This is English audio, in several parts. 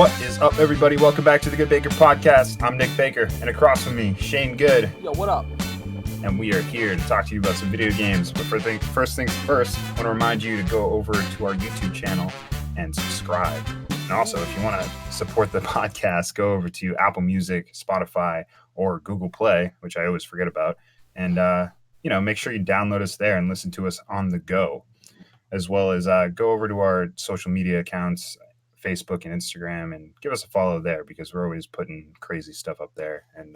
What is up, everybody? Welcome back to the GoodeBaker podcast. I'm Nick Baker, and across from me, Shane Good. Yo, what up? And we are here to talk to you about some video games. But first things first, I want to remind you to go over to our YouTube channel and subscribe. And also, if you want to support the podcast, go over to Apple Music, Spotify, or Google Play, which I always forget about. And, make sure you download us there and listen to us on the go, as well as go over to our social media accounts, Facebook and Instagram, and give us a follow there because we're always putting crazy stuff up there, and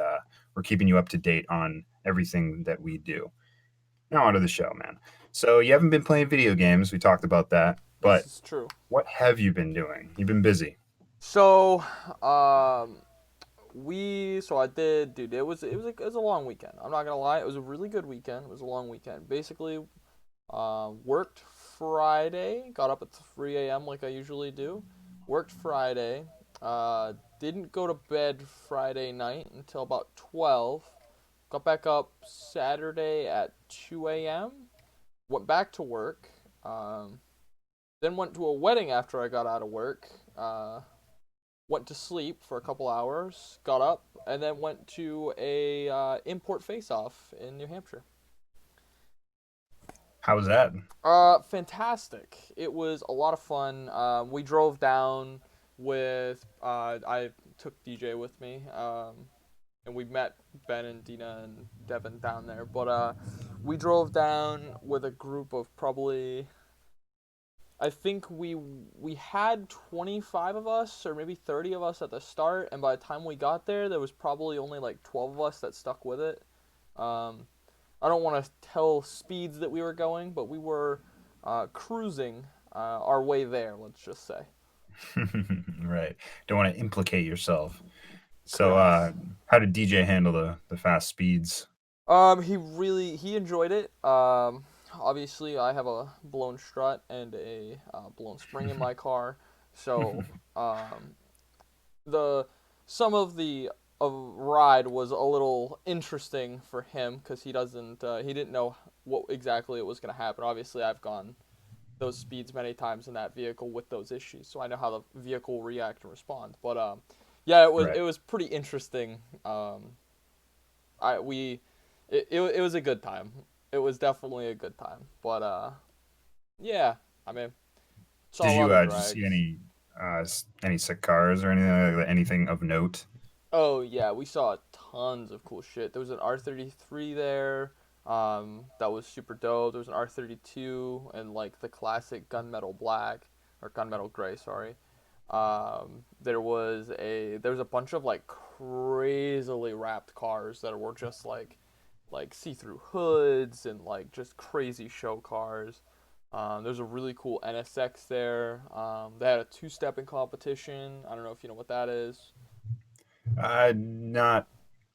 we're keeping you up to date on everything that we do. Now onto the show, man. So you haven't been playing video games. We talked about that, but This is true. What have you been doing? You've been busy. So, I did, dude. It was a long weekend. I'm not gonna lie. It was a really good weekend. It was a long weekend. Basically, worked Friday. Got up at 3 a.m. like I usually do. Worked Friday, didn't go to bed Friday night until about 12, got back up Saturday at 2 a.m., went back to work, then went to a wedding after I got out of work, went to sleep for a couple hours, got up, and then went to a import face-off in New Hampshire. How was that? Fantastic. It was a lot of fun. We drove down with, I took DJ with me, and we met Ben and Dina and Devin down there. But we drove down with a group of probably, I think we had 25 of us, or maybe 30 of us at the start, and by the time we got there was probably only like 12 of us that stuck with it. I don't want to tell speeds that we were going, but we were cruising our way there, let's just say. Right. Don't want to implicate yourself. So how did DJ handle the fast speeds? He enjoyed it. Obviously, I have a blown strut and a blown spring in my car, so some of the ride was a little interesting for him because he didn't know what exactly it was going to happen. Obviously, I've gone those speeds many times in that vehicle with those issues, so I know how the vehicle will react and respond. But it was pretty interesting. It was a good time. It was definitely a good time. But yeah, I mean, did you see any sick cars or anything of note? Oh yeah, we saw tons of cool shit. There was an R33 there, that was super dope. There was an R32 and like the classic gunmetal black or gunmetal gray, sorry. There was a bunch of like crazily wrapped cars that were just like see-through hoods and like just crazy show cars. There's a really cool NSX there. They had a two-stepping competition. I don't know if you know what that is. Not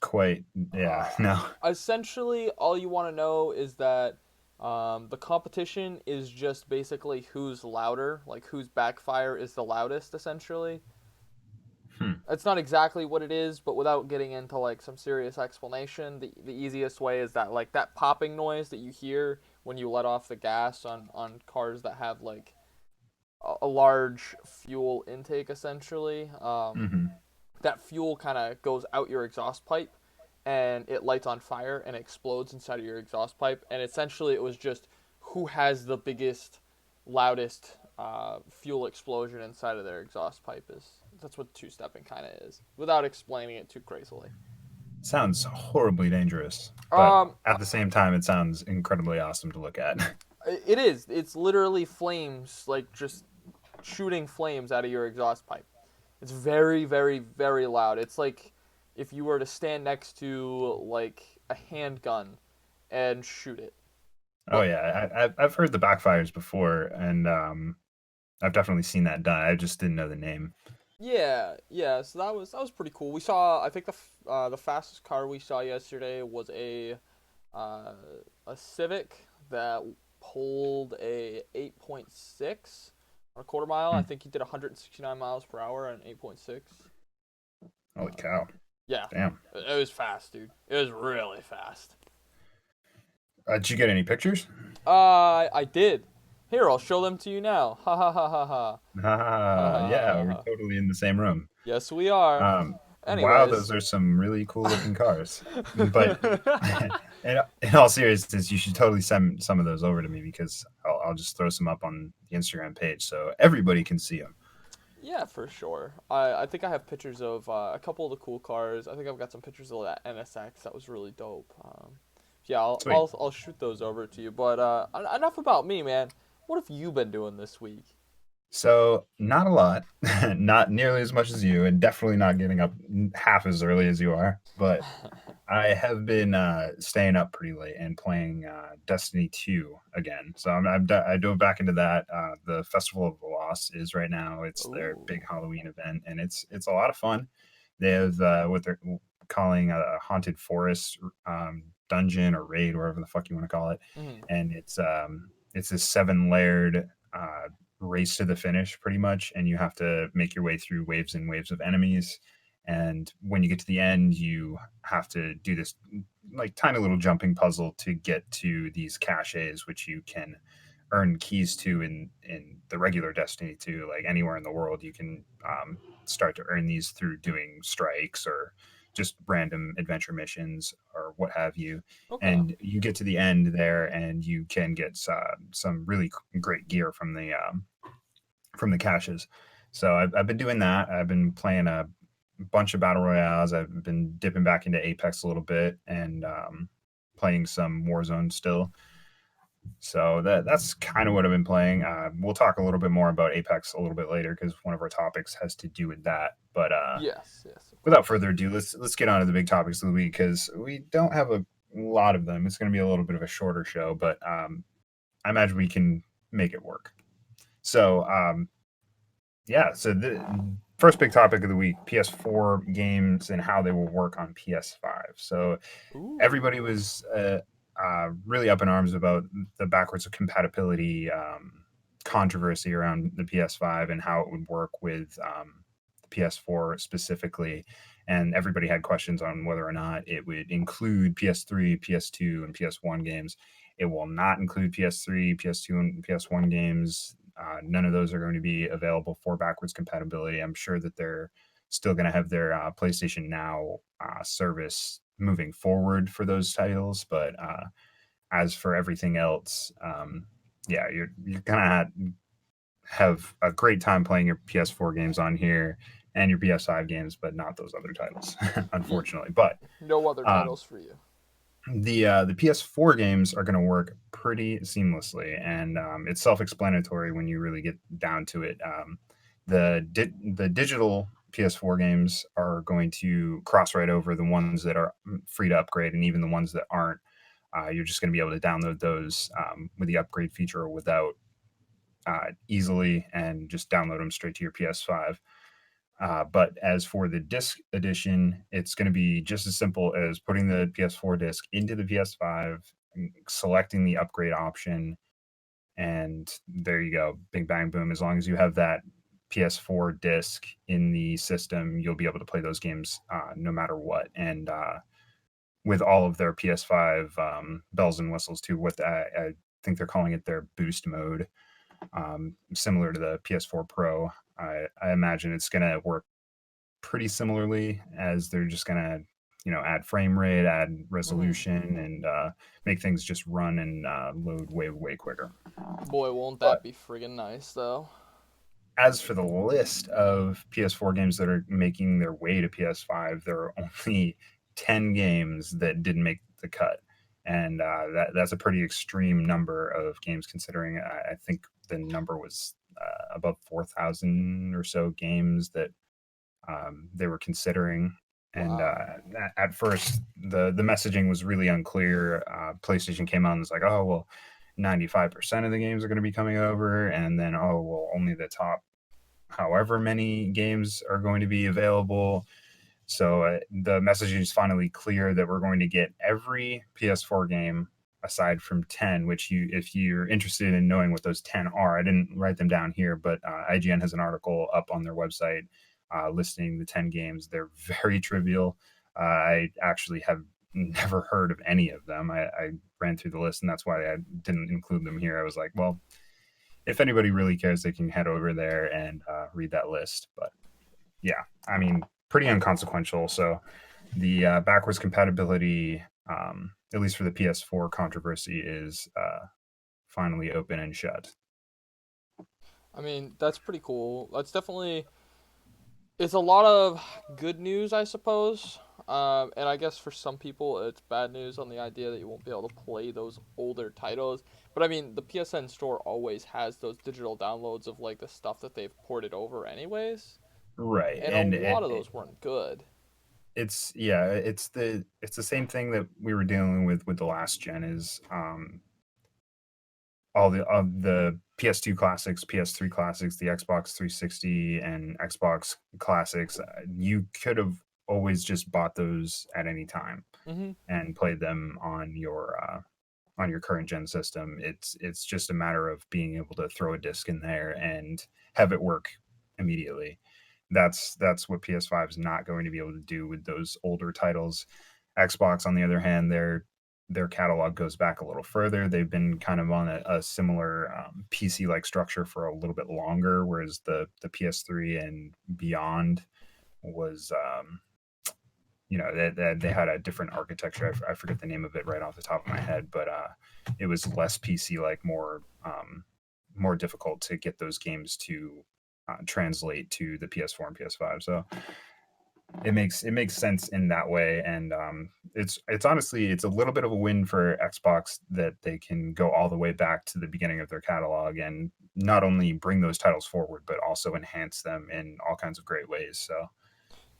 quite. Yeah, no. Essentially, all you want to know is that the competition is just basically who's louder, like whose backfire is the loudest, essentially. It's not exactly what it is, but without getting into like some serious explanation, the easiest way is that like that popping noise that you hear when you let off the gas on cars that have like a large fuel intake, essentially. That fuel kind of goes out your exhaust pipe and it lights on fire and explodes inside of your exhaust pipe. And essentially it was just who has the biggest, loudest fuel explosion inside of their exhaust pipe is. That's what two-stepping kind of is, without explaining it too crazily. Sounds horribly dangerous, but at the same time, it sounds incredibly awesome to look at. It is. It's literally flames, like just shooting flames out of your exhaust pipe. It's very, very, very loud. It's like if you were to stand next to like a handgun and shoot it. Oh yeah, I've heard the backfires before, and I've definitely seen that done. I just didn't know the name. Yeah. So that was pretty cool. We saw. I think the fastest car we saw yesterday was a Civic that pulled a 8.6 on a quarter mile. I think he did 169 miles per hour on 8.6. Holy cow! Yeah. Damn. It was fast, dude. It was really fast. Did you get any pictures? I did. Here, I'll show them to you now. Ha ha ha ha ha. Ha ha ha Yeah, ha we're ha. totally in the same room. Yes, we are. Wow, Anyways. those are some really cool looking cars. But in all seriousness, you should totally send some of those over to me because I'll just throw some up on the Instagram page so everybody can see them. Yeah, for sure. I think I have pictures of a couple of the cool cars. I think I've got some pictures of that NSX that was really dope. Yeah, Sweet. I'll shoot those over to you. But enough about me, man. What have you been doing this week? So, not a lot, not nearly as much as you, and definitely not getting up half as early as you are. But I have been staying up pretty late and playing Destiny 2 again. So I dove back into that. The Festival of the Lost is right now. It's their big Ooh. Halloween event, and it's a lot of fun. They have what they're calling a haunted forest dungeon or raid, whatever the fuck you want to call it, Mhm. and it's a seven layered race to the finish, pretty much, and you have to make your way through waves and waves of enemies. And when you get to the end, you have to do this like tiny little jumping puzzle to get to these caches, which you can earn keys to in the regular Destiny 2. Like anywhere in the world, you can start to earn these through doing strikes or just random adventure missions or what have you. Okay. And you get to the end there, and you can get some really great gear from the caches. So I've been doing that. I've been playing a bunch of battle royales. I've been dipping back into Apex a little bit and playing some Warzone still. So that's kind of what I've been playing. We'll talk a little bit more about Apex a little bit later because one of our topics has to do with that. But Yes, yes, of without course. further ado, let's get on to the big topics of the week because we don't have a lot of them. It's going to be a little bit of a shorter show, but I imagine we can make it work. So yeah, so the first big topic of the week: PS4 games and how they will work on PS5. So everybody Ooh. was really up in arms about the backwards compatibility controversy around the PS5 and how it would work with the PS4 specifically. And everybody had questions on whether or not it would include PS3, PS2, and PS1 games. It will not include PS3, PS2, and PS1 games. None of those are going to be available for backwards compatibility. I'm sure that they're still going to have their PlayStation Now service moving forward for those titles. But as for everything else, yeah, you're gonna have a great time playing your PS4 games on here and your PS5 games, but not those other titles, Y- unfortunately. But no other um, titles for you. the PS4 games are going to work pretty seamlessly, and it's self-explanatory when you really get down to it. The digital PS4 games are going to cross right over the ones that are free to upgrade, and even the ones that aren't. You're just going to be able to download those with the upgrade feature or without easily, and just download them straight to your PS5. But as for the disc edition, it's going to be just as simple as putting the PS4 disc into the PS5, selecting the upgrade option, and there you go. Bing, bang, boom. As long as you have that PS4 disc in the system, you'll be able to play those games no matter what. And with all of their PS5 bells and whistles, too, what I think they're calling it their boost mode, similar to the PS4 Pro. I imagine it's going to work pretty similarly as they're just gonna add frame rate, add Hmm. resolution, and make things just run and load way quicker. Boy, won't But that be friggin' nice, though. as for the list of PS4 games that are making their way to PS5, there are only 10 games that didn't make the cut, and that's a pretty extreme number of games considering I think the number was above 4,000 or so games that they were considering. And Wow. at first, the messaging was really unclear. PlayStation came out and was like, "Oh well, 95% of the games are going to be coming over," and then, "Oh well, only the top however many games are going to be available." So the messaging is finally clear that we're going to get every PS4 game aside from 10, which if you're interested in knowing what those 10 are, I didn't write them down here, but IGN has an article up on their website listing the 10 games. They're very trivial. I actually have never heard of any of them. I ran through the list, and that's why I didn't include them here. I was like, well, if anybody really cares, they can head over there and read that list. But yeah, I mean, pretty inconsequential. So the backwards compatibility, at least for the PS4 controversy, is finally open and shut. I mean, that's pretty cool. That's definitely it's a lot of good news, I suppose. And I guess for some people, it's bad news on the idea that you won't be able to play those older titles. But I mean, the PSN store always has those digital downloads of like the stuff that they've ported over, anyways. Right, And a and lot of those weren't good. it's yeah, it's the same thing that we were dealing with the last gen is all the of the PS2 classics, PS3 classics, the Xbox 360 and Xbox classics. You could have always just bought those at any time Mhm. and played them on your current gen system. It's just a matter of being able to throw a disc in there and have it work immediately. That's what PS5 is not going to be able to do with those older titles. Xbox, on the other hand, their catalog goes back a little further. They've been kind of on a similar PC like structure for a little bit longer, whereas the PS3 and beyond was they had a different architecture. I forget the name of it right off the top of my head, but it was less PC like, more difficult to get those games to translate to the PS4 and PS5. So it makes sense in that way, and it's honestly it's a little bit of a win for Xbox that they can go all the way back to the beginning of their catalog and not only bring those titles forward but also enhance them in all kinds of great ways. So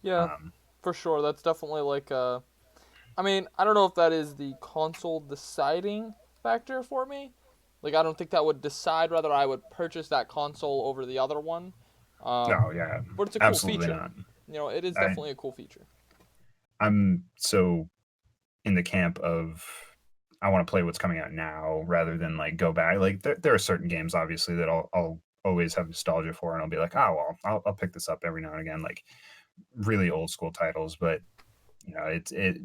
Yeah, um, for sure. That's definitely like I mean, I don't know if that is the console deciding factor for me. Like, I don't think that would decide whether I would purchase that console over the other one. no, yeah, But it's a cool absolutely feature. not. It is I definitely a cool feature. I'm so in the camp of I want to play what's coming out now rather than like go back. Like there are certain games obviously that I'll always have nostalgia for, and I'll be like, oh well, I'll pick this up every now and again, like really old school titles. But it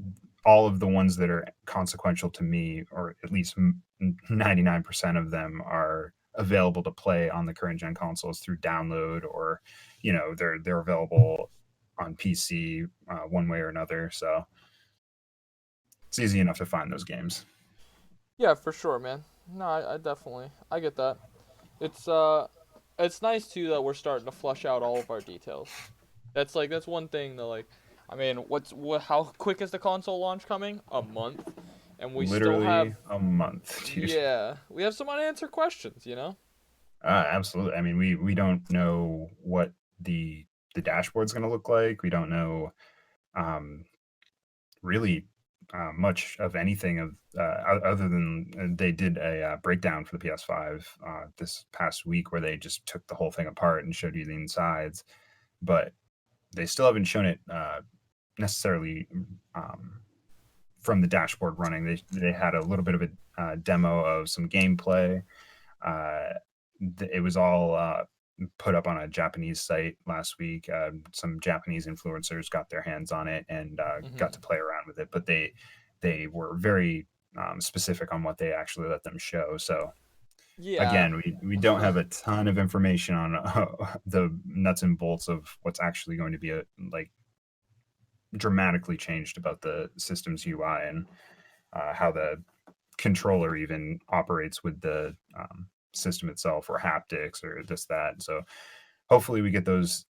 all of the ones that are consequential to me, or at least 99% of them, are available to play on the current gen consoles through download, or they're available on PC one way or another. So it's easy enough to find those games. Yeah, for sure, man. No, I definitely I get that. It's it's nice too that we're starting to flush out all of our details. That's one thing that like I mean, how quick is the console launch coming? A month. And we still have Literally a month, dude. yeah, we have some unanswered questions, you know? Absolutely. I mean, we don't know what the dashboard's going to look like. We don't know um, really much of anything of other than they did a breakdown for the PS5 this past week where they just took the whole thing apart and showed you the insides, but they still haven't shown it necessarily um, from the dashboard running. They had a little bit of a demo of some gameplay. Uh, it was all put up on a Japanese site last week. Some Japanese influencers got their hands on it and got Mhm. to play around with it, but they were very specific on what they actually let them show. So Yeah. again, we don't have a ton of information on the nuts and bolts of what's actually going to be like dramatically changed about the system's UI and how the controller even operates with the system itself, or haptics, or this that. So hopefully we get those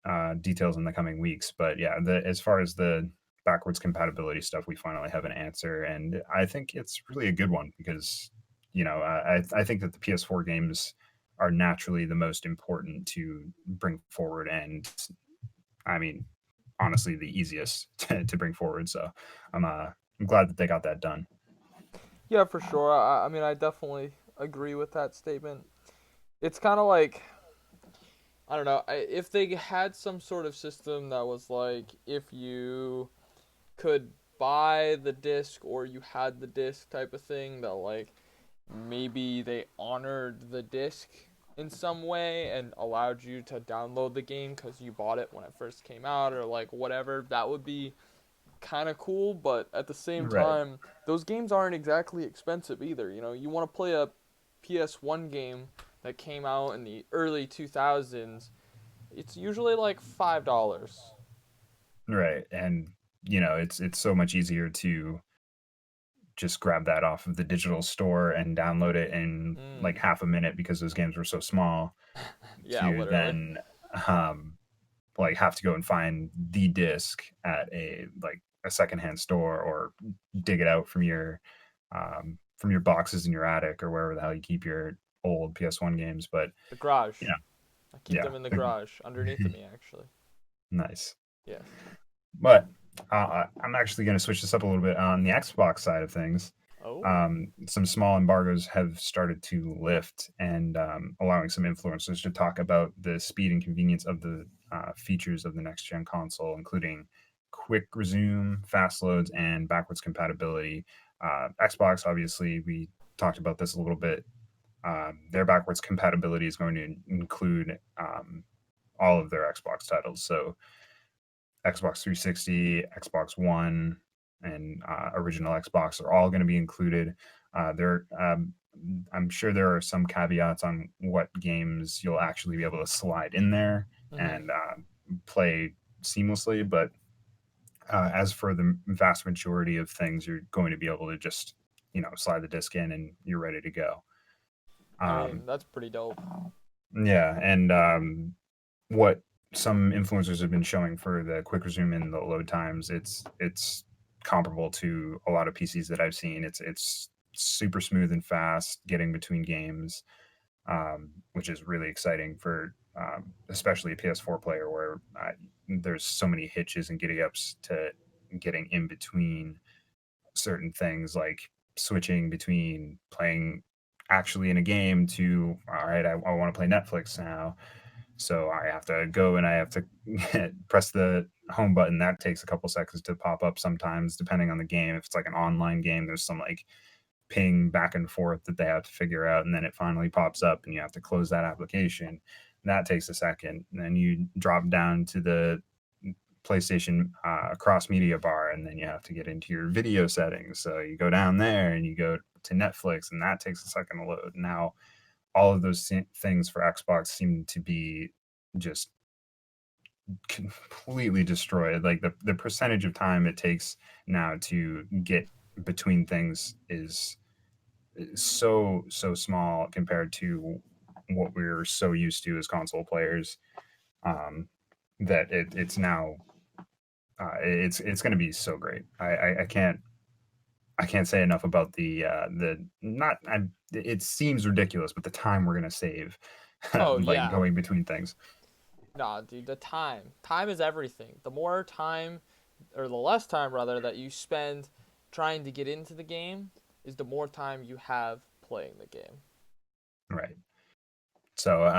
details in the coming weeks. But yeah, as far as the backwards compatibility stuff, we finally have an answer, and I think it's really a good one because I think that the PS4 games are naturally the most important to bring forward, and I mean honestly the easiest to bring forward. So I'm glad that they got that done. Yeah, for sure. I mean, I definitely agree with that statement. It's kind of like I don't know, if they had some sort of system that was like if you could buy the disc or you had the disc type of thing that like maybe they honored the disc in some way and allowed you to download the game because you bought it when it first came out or like whatever, that would be kind of cool. But at the same Right. time, those games aren't exactly expensive either. You know, you want to play a PS1 game that came out in the early 2000s, it's usually like $5. Right. And it's so much easier to just grab that off of the digital store and download it in like Mm. half a minute because those games were so small Yeah, to literally. then um like have to go and find the disc at a secondhand store or dig it out from your boxes in your attic or wherever the hell you keep your old PS1 games. But The garage. you know, I keep yeah, them in the garage underneath of me, actually. nice. Yes. But I'm actually going to switch this up a little bit on the Xbox side of things. Oh. Some small embargoes have started to lift and allowing some influencers to talk about the speed and convenience of the features of the next gen console, including quick resume, fast loads, and backwards compatibility. Xbox, obviously, we talked about this a little bit. Their backwards compatibility is going to include all of their Xbox titles. So Xbox 360, Xbox One, and original Xbox are all going to be included. I'm sure there are some caveats on what games you'll actually be able to slide in there Mhm. and play seamlessly. But as for the vast majority of things, you're going to be able to just slide the disc in and you're ready to go. I Um, mean, that's pretty dope. yeah, and what some influencers have been showing for the quick resume and the load times, it's comparable to a lot of PCs that I've seen. It's super smooth and fast getting between games, which is really exciting for especially a PS4 player where there's so many hitches and giddy ups to getting in between certain things like switching between playing actually in a game to all right, I want to play Netflix now, so I have to go and I have to press the home button. That takes a couple seconds to pop up sometimes, depending on the game. If it's like an online game, there's some like ping back and forth that they have to figure out. And then it finally pops up and you have to close that application. That takes a second. And then you drop down to the PlayStation cross media bar and then you have to get into your video settings. So you go down there and you go to Netflix and that takes a second to load. Now, all of those things for Xbox seem to be just completely destroyed. Like the percentage of time it takes now to get between things is so small compared to what we're so used to as console players. Um, that it's now it's going to be so great. I can't say enough about the not. It seems ridiculous, but the time we're going to save, Oh, like yeah. going between things. Nah, dude, the time. Time is everything. The more time, or the less time rather, that you spend trying to get into the game is the more time you have playing the game. Right. So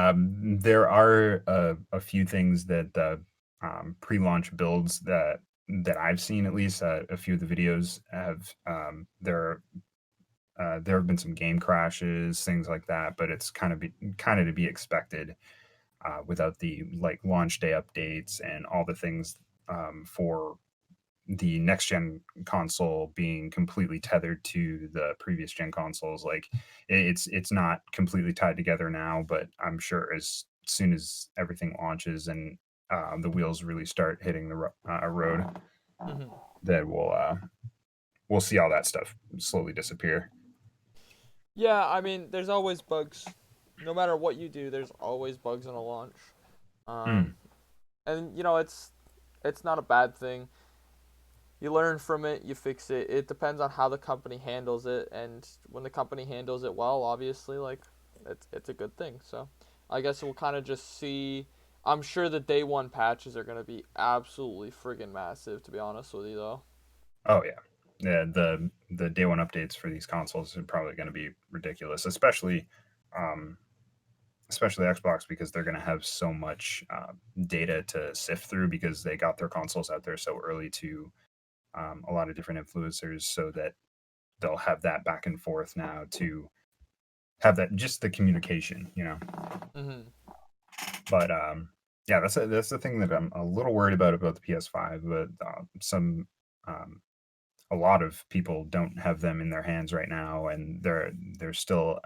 there are a few things that the pre-launch builds that I've seen at least. A few of the videos have there have been some game crashes, things like that, but it's kind of to be expected without the like launch day updates and all the things for the next gen console being completely tethered to the previous gen consoles. Like it's not completely tied together now, but I'm sure as soon as everything launches and the wheels really start hitting the road, Hmm. that we'll see all that stuff slowly disappear. Yeah, I mean, there's always bugs. No matter what you do, there's always bugs in a launch. Um, Mm, and it's not a bad thing. You learn from it, you fix it. It depends on how the company handles it, and when the company handles it well, obviously, like it's a good thing. So, I guess we'll kind of just see. I'm sure the day one patches are gonna be absolutely friggin' massive. To be honest with you, though. oh yeah. Yeah, the day one updates for these consoles are probably going to be ridiculous, um, especially Xbox because they're going to have so much data to sift through because they got their consoles out there so early to a lot of different influencers, so that they'll have that back and forth now to have that just the communication. Mhm. But yeah, that's the thing that I'm a little worried about the PS5. But um, a lot of people don't have them in their hands right now, and they're still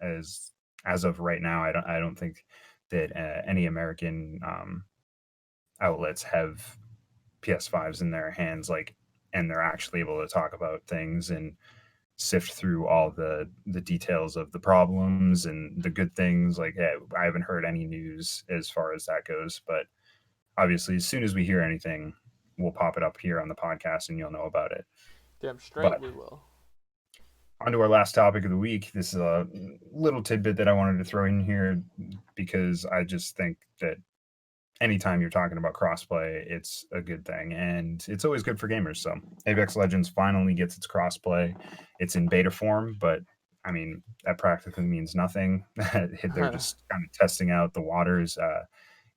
as as of right now, I don't think that any American outlets have PS5s in their hands, like, and they're actually able to talk about things and sift through all the details of the problems and the good things. Like, I haven't heard any news as far as that goes, but obviously, as soon as we hear anything, we'll pop it up here on the podcast, and you'll know about it. Damn straight But we will. on to our last topic of the week. This is a little tidbit that I wanted to throw in here because I just think that anytime you're talking about crossplay, it's a good thing, and it's always good for gamers. So Apex Legends finally gets its crossplay. It's in beta form, but I mean that practically means nothing. They're just kind of testing out the waters.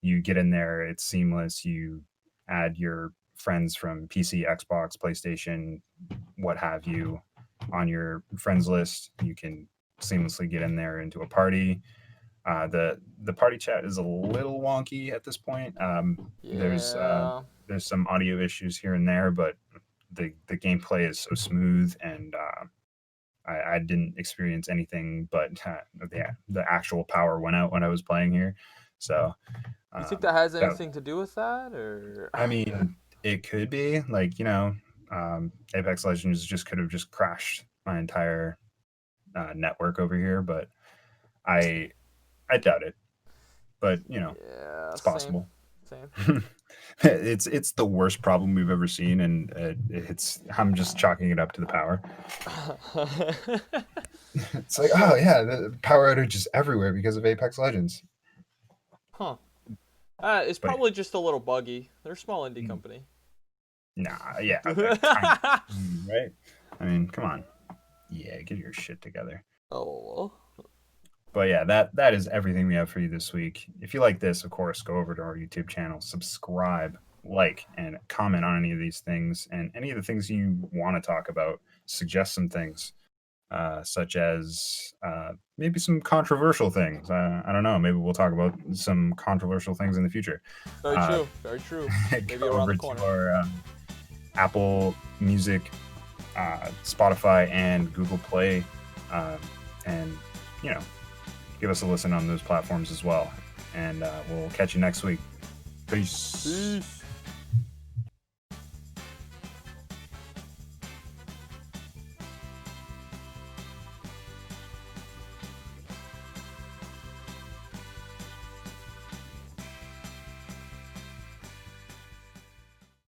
You get in there, it's seamless. You add your friends from PC, Xbox, PlayStation, what have you, on your friends list. You can seamlessly get in there into a party. The party chat is a little wonky at this point. Yeah. There's some audio issues here and there, but the gameplay is so smooth, and I didn't experience anything, but the actual power went out when I was playing here. So You think that has that, anything to do with that, or? I mean, it could be like, Apex Legends just could have just crashed my entire network over here, but I I doubt it. But Yeah, it's same, possible. same. It's the worst problem we've ever seen, and I'm just chalking it up to the power. It's like, oh yeah, the power outage is everywhere because of Apex Legends. Huh. It's But probably just a little buggy. They're a small indie company. nah, yeah, kind of, right? I mean, come on, yeah, get your shit together. Oh. But yeah, that is everything we have for you this week. If you like this, of course, go over to our YouTube channel, subscribe, like, and comment on any of these things and any of the things you want to talk about. Suggest some things, such as maybe some controversial things. I don't know. Maybe we'll talk about some controversial things in the future. Very Uh, true. Very true. Maybe go around over the to corner. our Apple Music, Spotify, and Google Play, and give us a listen on those platforms as well. And we'll catch you next week. Peace. Peace.